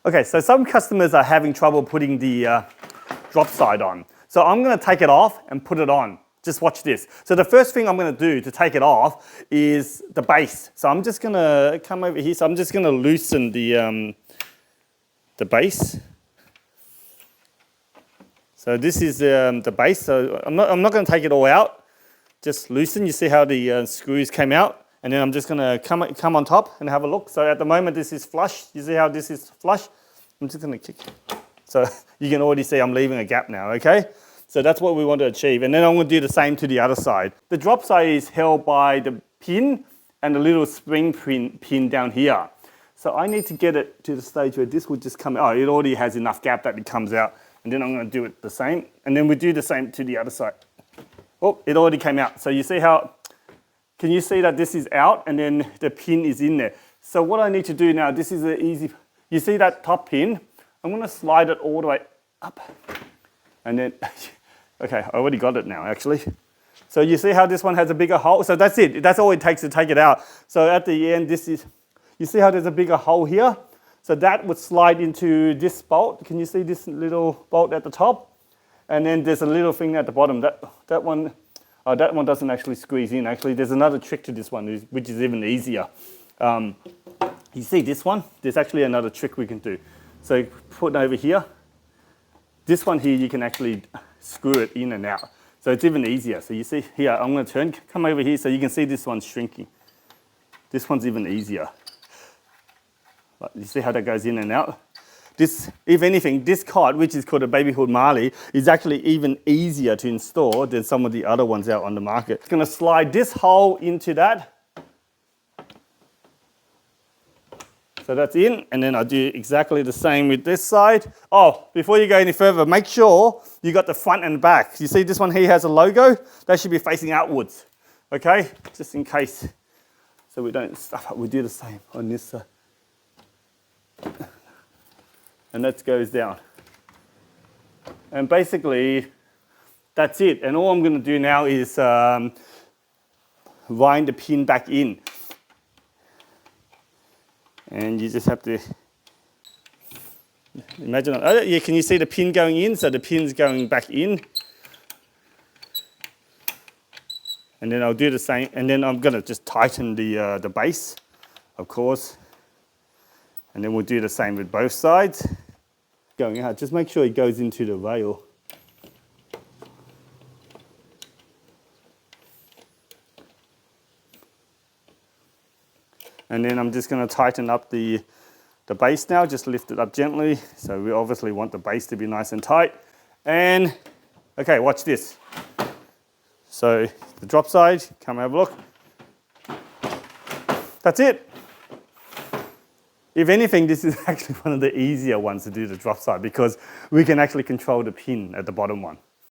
Okay, so some customers are having trouble putting the drop side on. So I'm going to take it off and put it on. Just watch this. So the first thing I'm going to do to take it off is the base. So I'm just going to come over here. So I'm just going to loosen the base. So this is the base. So I'm not going to take it all out. Just loosen. You see how the screws came out? And then I'm just going to come on top and have a look. So at the moment this is flush. You see how this is flush? I'm just going to kick. So you can already see I'm leaving a gap now, okay? So that's what we want to achieve. And then I'm going to do the same to the other side. The drop side is held by the pin and the little spring pin down here. So I need to get it to the stage where this will just come out. Oh, it already has enough gap that it comes out. And then I'm going to do it the same. And then we do the same to the other side. Oh, it already came out. So you see how, can you see that this is out and then the pin is in there? So what I need to do now, this is an easy, you see that top pin? I'm going to slide it all the way up. And then, okay, I already got it now actually. So you see how this one has a bigger hole? So that's it. That's all it takes to take it out. So at the end, this is, you see how there's a bigger hole here? So that would slide into this bolt. Can you see this little bolt at the top? And then there's a little thing at the bottom. That one doesn't actually squeeze in. Actually, there's another trick to this one, which is even easier. You see this one? There's actually another trick we can do. So put it over here. This one here, you can actually screw it in and out. So it's even easier. So you see here, I'm going to turn, come over here so you can see this one's shrinking. This one's even easier. You see how that goes in and out? This, if anything, this cot, which is called a Babyhood Mali, is actually even easier to install than some of the other ones out on the market. It's going to slide this hole into that. So that's in, and then I'll do exactly the same with this side. Oh, before you go any further, make sure you got the front and back. You see this one here has a logo? That should be facing outwards, okay? Just in case, so we don't stuff up. We do the same on this side. And that goes down. And basically, that's it. And all I'm going to do now is wind the pin back in. And you just have to imagine, oh yeah, can you see the pin going in? So the pin's going back in. And then I'll do the same, and then I'm going to just tighten the base, of course. And then we'll do the same with both sides. Going out, just make sure it goes into the rail. And then I'm just going to tighten up the base now, just lift it up gently. So we obviously want the base to be nice and tight. And, okay, watch this. So the drop side, come have a look. That's it. If anything, this is actually one of the easier ones to do the drop side because we can actually control the pin at the bottom one.